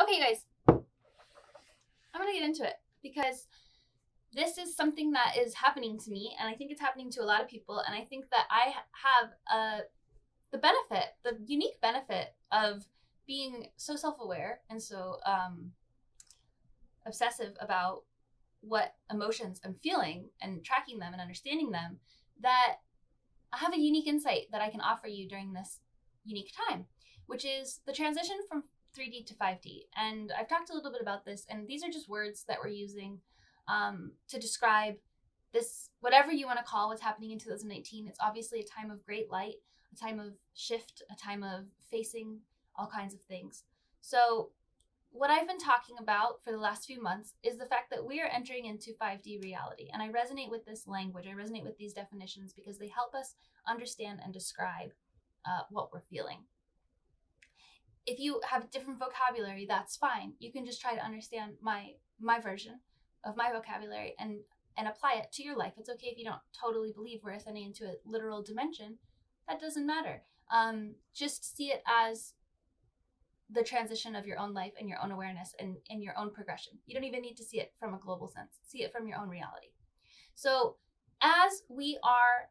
Okay, guys, I'm going to get into it because this is something that is happening to me, and I think it's happening to a lot of people, and I think that I have the unique benefit of being so self-aware and so obsessive about what emotions I'm feeling and tracking them and understanding them, that I have a unique insight that I can offer you during this unique time, which is the transition from 3D to 5D. And I've talked a little bit about this, and these are just words that we're using to describe this, whatever you want to call what's happening in 2019. It's obviously a time of great light, a time of shift, a time of facing all kinds of things. So what I've been talking about for the last few months is the fact that we are entering into 5D reality. And I resonate with this language. I resonate with these definitions because they help us understand and describe what we're feeling. If you have different vocabulary, that's fine. You can just try to understand my version of my vocabulary and apply it to your life. It's okay if you don't totally believe we're ascending into a literal dimension. That doesn't matter. Just see it as the transition of your own life and your own awareness and your own progression. You don't even need to see it from a global sense. See it from your own reality. So as we are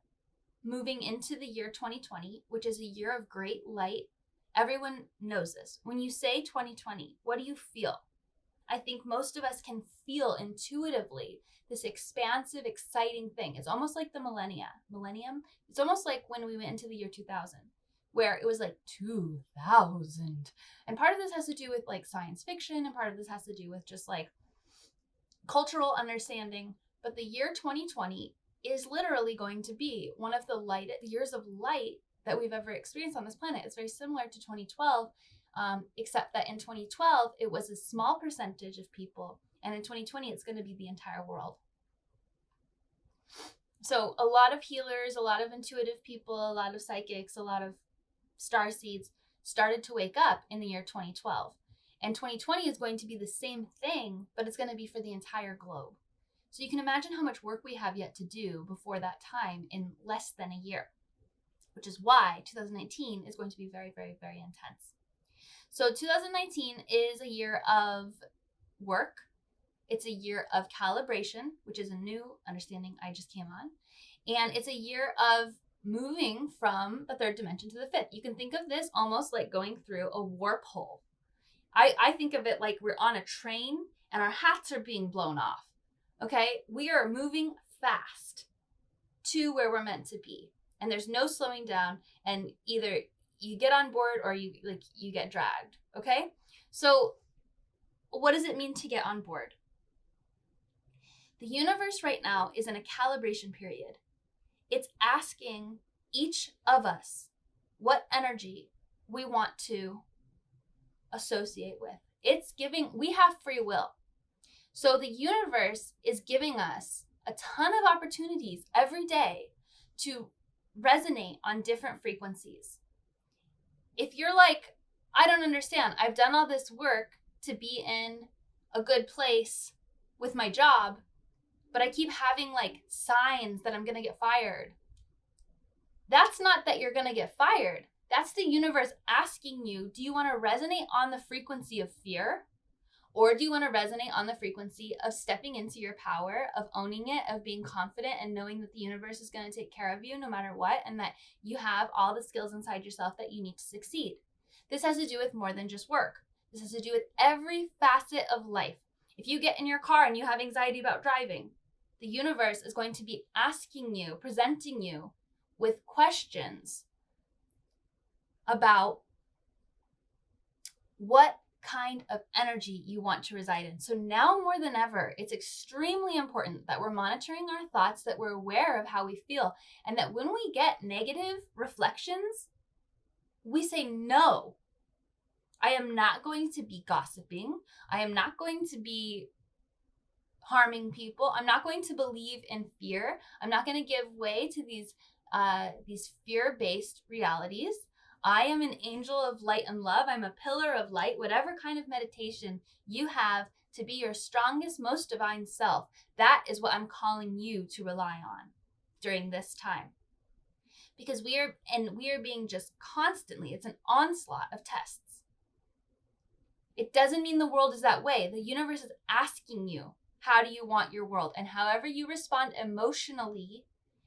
moving into the year 2020, which is a year of great light, everyone knows this. When you say 2020, what do you feel? I think most of us can feel intuitively this expansive, exciting thing. It's almost like the millennium. It's almost like when we went into the year 2000. Where it was like 2000. And part of this has to do with like science fiction, and part of this has to do with just like cultural understanding. But the year 2020 is literally going to be one of the years of light that we've ever experienced on this planet. It's very similar to 2012, except that in 2012, it was a small percentage of people. And in 2020, it's going to be the entire world. So a lot of healers, a lot of intuitive people, a lot of psychics, a lot of star seeds started to wake up in the year 2012. And 2020 is going to be the same thing, but it's going to be for the entire globe. So you can imagine how much work we have yet to do before that time in less than a year, which is why 2019 is going to be very, very, very intense. So 2019 is a year of work. It's a year of calibration, which is a new understanding I just came on. And it's a year of moving from the third dimension to the fifth. You can think of this almost like going through a warp hole. I think of it like we're on a train and our hats are being blown off. Okay? We are moving fast to where we're meant to be. And there's no slowing down, and either you get on board or you get dragged. Okay? So what does it mean to get on board? The universe right now is in a calibration period. It's asking each of us what energy we want to associate with. We have free will. So the universe is giving us a ton of opportunities every day to resonate on different frequencies. If you're like, I don't understand, I've done all this work to be in a good place with my job, but I keep having like signs that I'm going to get fired. That's not that you're going to get fired. That's the universe asking you, do you want to resonate on the frequency of fear? Or do you want to resonate on the frequency of stepping into your power, of owning it, of being confident and knowing that the universe is going to take care of you no matter what, and that you have all the skills inside yourself that you need to succeed? This has to do with more than just work. This has to do with every facet of life. If you get in your car and you have anxiety about driving, the universe is going to be asking you, presenting you with questions about what kind of energy you want to reside in. So now more than ever, it's extremely important that we're monitoring our thoughts, that we're aware of how we feel, and that when we get negative reflections, we say, no, I am not going to be gossiping. I am not going to be harming people. I'm not going to believe in fear. I'm not going to give way to these fear-based realities. I am an angel of light and love. I'm a pillar of light. Whatever kind of meditation you have to be your strongest, most divine self, that is what I'm calling you to rely on during this time. Because we are being just constantly, it's an onslaught of tests. It doesn't mean the world is that way. The universe is asking you, how do you want your world? And however you respond emotionally,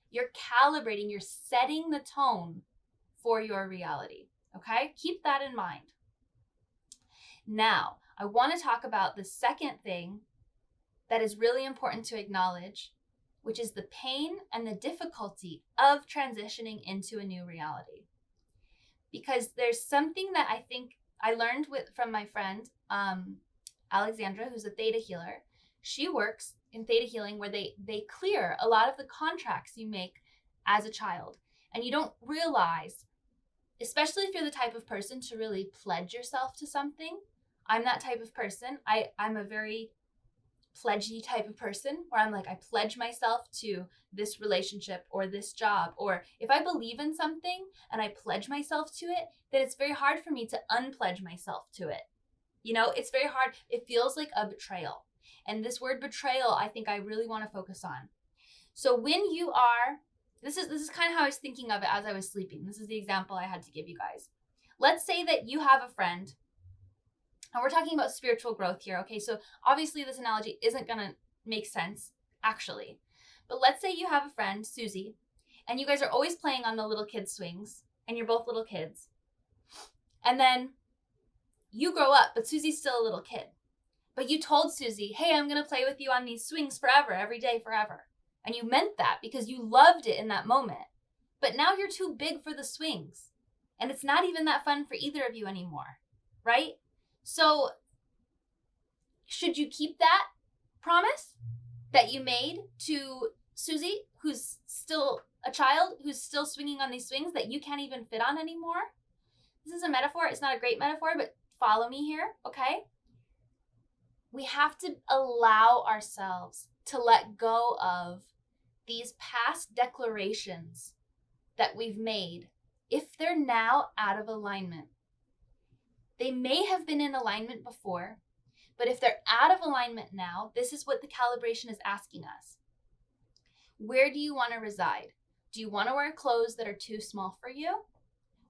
you're calibrating, you're setting the tone for your reality. Okay? Keep that in mind. Now, I want to talk about the second thing that is really important to acknowledge, which is the pain and the difficulty of transitioning into a new reality. Because there's something that I think I learned from my friend, Alexandra, who's a theta healer. She works in theta healing where they clear a lot of the contracts you make as a child. And you don't realize, especially if you're the type of person to really pledge yourself to something. I'm that type of person. I'm a very pledgy type of person where I'm like, I pledge myself to this relationship or this job, or if I believe in something and I pledge myself to it, then it's very hard for me to unpledge myself to it. You know, it's very hard. It feels like a betrayal. And this word betrayal, I think I really want to focus on. So when you are, this is kind of how I was thinking of it as I was sleeping. This is the example I had to give you guys. Let's say that you have a friend, and we're talking about spiritual growth here, okay? So obviously this analogy isn't going to make sense, actually. But let's say you have a friend, Susie, and you guys are always playing on the little kid swings, and you're both little kids. And then you grow up, but Susie's still a little kid. But you told Susie, hey, I'm going to play with you on these swings forever, every day, forever. And you meant that because you loved it in that moment. But now you're too big for the swings. And it's not even that fun for either of you anymore, right? So should you keep that promise that you made to Susie, who's still a child, who's still swinging on these swings that you can't even fit on anymore? This is a metaphor. It's not a great metaphor, but follow me here, okay? We have to allow ourselves to let go of these past declarations that we've made if they're now out of alignment. They may have been in alignment before, but if they're out of alignment now, this is what the calibration is asking us. Where do you want to reside? Do you want to wear clothes that are too small for you?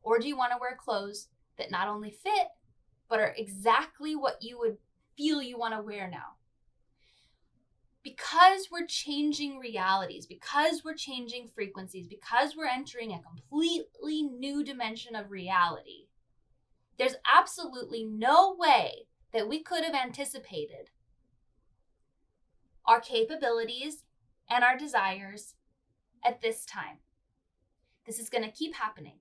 Or do you want to wear clothes that not only fit, but are exactly what you would feel you want to wear now? Because we're changing realities, because we're changing frequencies, because we're entering a completely new dimension of reality, there's absolutely no way that we could have anticipated our capabilities and our desires at this time. This is going to keep happening.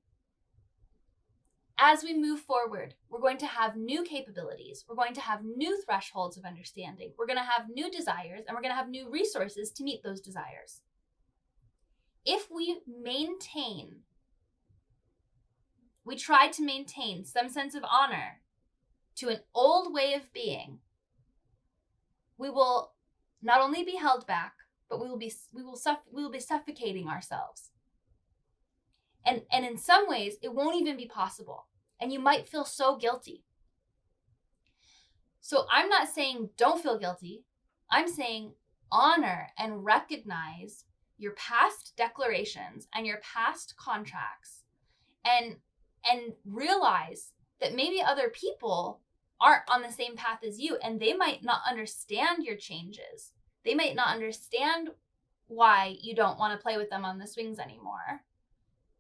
As we move forward, we're going to have new capabilities. We're going to have new thresholds of understanding. We're going to have new desires, and we're going to have new resources to meet those desires. If we try to maintain some sense of honor to an old way of being, we will not only be held back, but we will be suffocating ourselves. And in some ways, it won't even be possible. And you might feel so guilty. So I'm not saying don't feel guilty. I'm saying honor and recognize your past declarations and your past contracts, and realize that maybe other people aren't on the same path as you, and they might not understand your changes. They might not understand why you don't want to play with them on the swings anymore,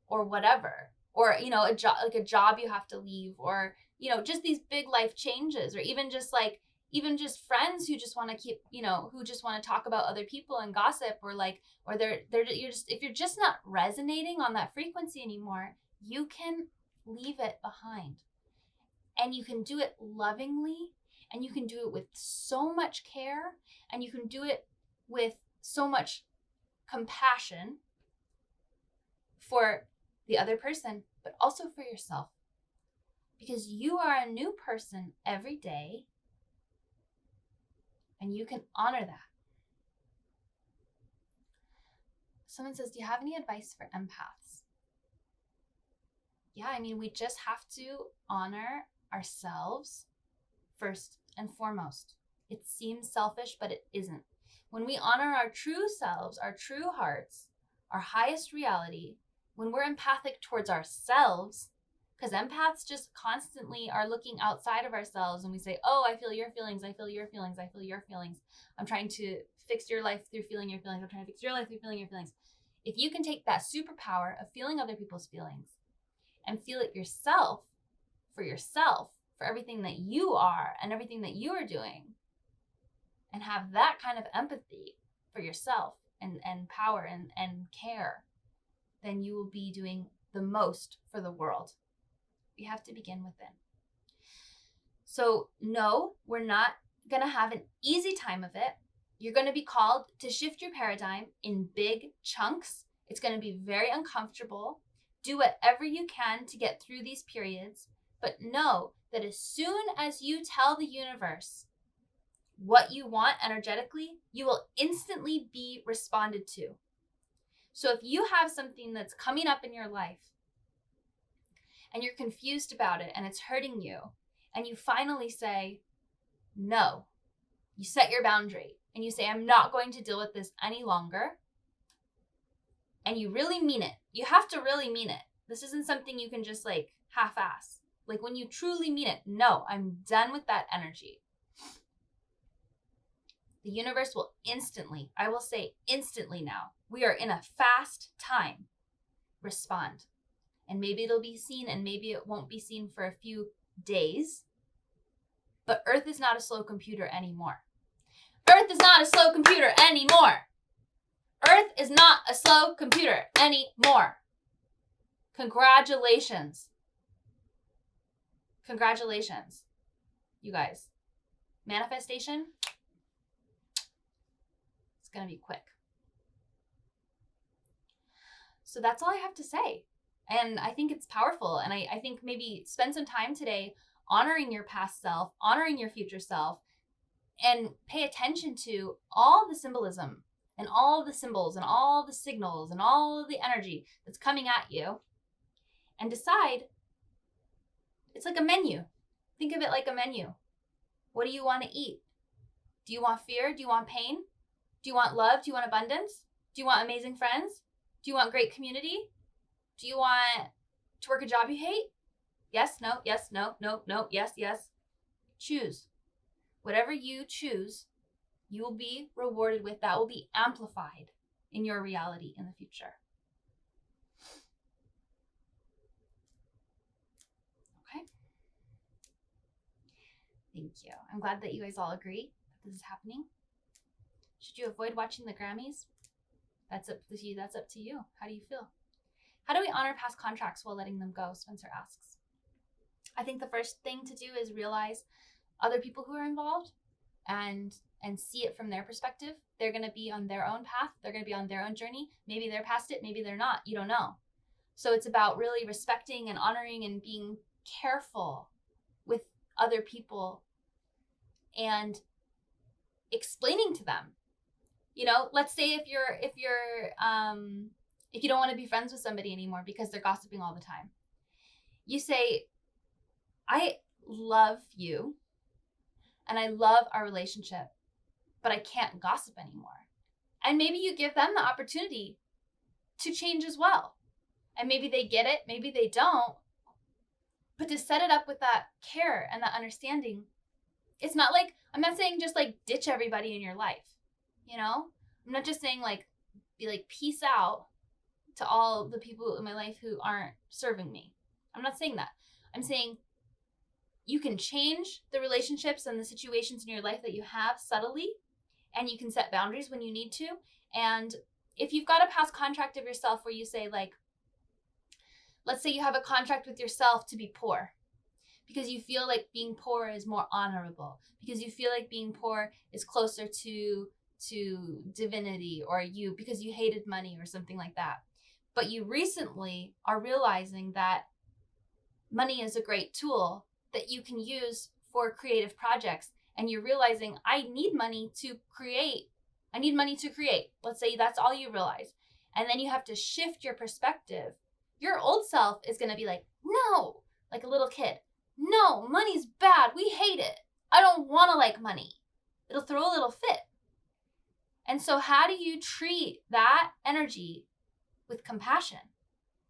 or whatever, or, you know, a job you have to leave, or, you know, just these big life changes, or even just friends who just want to keep, you know, who just want to talk about other people and gossip, or if you're just not resonating on that frequency anymore, you can leave it behind. And you can do it lovingly, and you can do it with so much care, and you can do it with so much compassion for the other person, but also for yourself. Because you are a new person every day, and you can honor that. Someone says, do you have any advice for empaths? Yeah, I mean, we just have to honor ourselves first and foremost. It seems selfish, but it isn't. When we honor our true selves, our true hearts, our highest reality, when we're empathic towards ourselves, Because empaths just constantly are looking outside of ourselves and we say, oh, I feel your feelings. I feel your feelings. I feel your feelings. I'm trying to fix your life through feeling your feelings. I'm trying to fix your life through feeling your feelings. If you can take that superpower of feeling other people's feelings and feel it yourself, for everything that you are and everything that you are doing, and have that kind of empathy for yourself and power and care, then you will be doing the most for the world. We have to begin within. So no, we're not going to have an easy time of it. You're going to be called to shift your paradigm in big chunks. It's going to be very uncomfortable. Do whatever you can to get through these periods, but know that as soon as you tell the universe what you want energetically, you will instantly be responded to. So if you have something that's coming up in your life and you're confused about it and it's hurting you, and you finally say, no, you set your boundary and you say, I'm not going to deal with this any longer. And you really mean it. You have to really mean it. This isn't something you can just like half-ass. Like when you truly mean it, no, I'm done with that energy. The universe will instantly, I will say instantly now, we are in a fast time, respond. And maybe it'll be seen and maybe it won't be seen for a few days. But Earth is not a slow computer anymore. Earth is not a slow computer anymore. Earth is not a slow computer anymore. Congratulations. Congratulations, you guys. Manifestation, it's going to be quick. So that's all I have to say. And I think it's powerful. And I think maybe spend some time today honoring your past self, honoring your future self, and pay attention to all the symbolism and all the symbols and all the signals and all the energy that's coming at you, and decide. It's like a menu. Think of it like a menu. What do you want to eat? Do you want fear? Do you want pain? Do you want love? Do you want abundance? Do you want amazing friends? Do you want great community? Do you want to work a job you hate? Yes, no, yes, no, no, no, yes, yes. Choose. Whatever you choose, you will be rewarded with. That will be amplified in your reality in the future. Okay. Thank you. I'm glad that you guys all agree that this is happening. Should you avoid watching the Grammys? That's up to you. That's up to you. How do you feel? How do we honor past contracts while letting them go? Spencer asks. I think the first thing to do is realize other people who are involved and see it from their perspective. They're going to be on their own path. They're going to be on their own journey. Maybe they're past it. Maybe they're not. You don't know. So it's about really respecting and honoring and being careful with other people and explaining to them. You know, let's say if you don't want to be friends with somebody anymore because they're gossiping all the time, you say, I love you and I love our relationship, but I can't gossip anymore. And maybe you give them the opportunity to change as well. And maybe they get it, maybe they don't. But to set it up with that care and that understanding, it's not like, I'm not saying just like ditch everybody in your life, you know? I'm not just saying like, be like, peace out to all the people in my life who aren't serving me. I'm not saying that. I'm saying you can change the relationships and the situations in your life that you have subtly, and you can set boundaries when you need to. And if you've got a past contract of yourself where you say like, let's say you have a contract with yourself to be poor because you feel like being poor is more honorable, because you feel like being poor is closer to divinity, or you, because you hated money or something like that. But you recently are realizing that money is a great tool that you can use for creative projects. And you're realizing, I need money to create. I need money to create. Let's say that's all you realize. And then you have to shift your perspective. Your old self is going to be like, no, like a little kid. No, money's bad. We hate it. I don't want to like money. It'll throw a little fit. And so how do you treat that energy with compassion?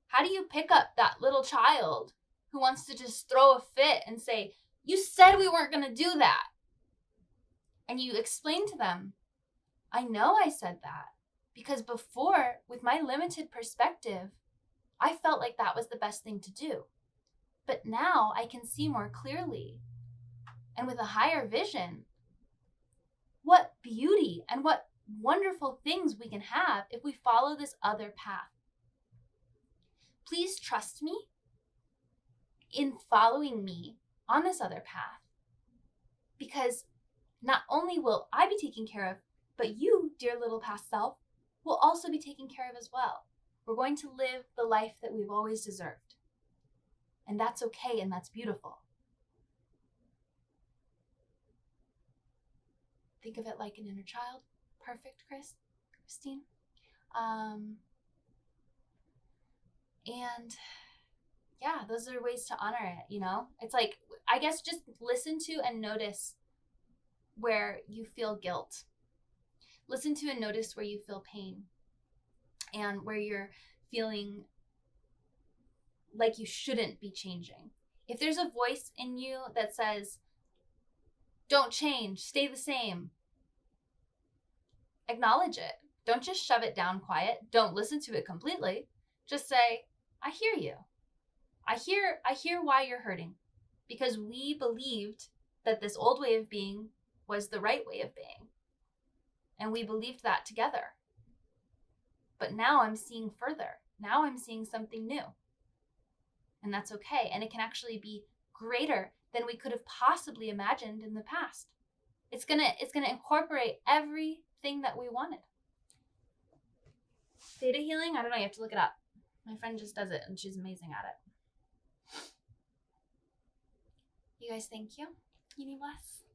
How do you pick up that little child who wants to just throw a fit and say, you said we weren't going to do that. And you explain to them, I know I said that because before, with my limited perspective, I felt like that was the best thing to do. But now I can see more clearly and with a higher vision what beauty and what wonderful things we can have if we follow this other path. Please trust me in following me on this other path, because not only will I be taken care of, but you, dear little past self, will also be taken care of as well. We're going to live the life that we've always deserved. And that's okay, and that's beautiful. Think of it like an inner child. Perfect, Christine. And yeah, those are ways to honor it, you know? It's like, I guess just listen to and notice where you feel guilt. Listen to and notice where you feel pain and where you're feeling like you shouldn't be changing. If there's a voice in you that says, don't change, stay the same, acknowledge it. Don't just shove it down quiet. Don't listen to it completely. Just say, I hear you. I hear why you're hurting, because we believed that this old way of being was the right way of being. And we believed that together. But now I'm seeing further. Now I'm seeing something new. And that's okay. And it can actually be greater than we could have possibly imagined in the past. It's gonna incorporate everything that we wanted. Theta healing, I don't know, you have to look it up. My friend just does it and she's amazing at it. You guys, thank you. Uni bless.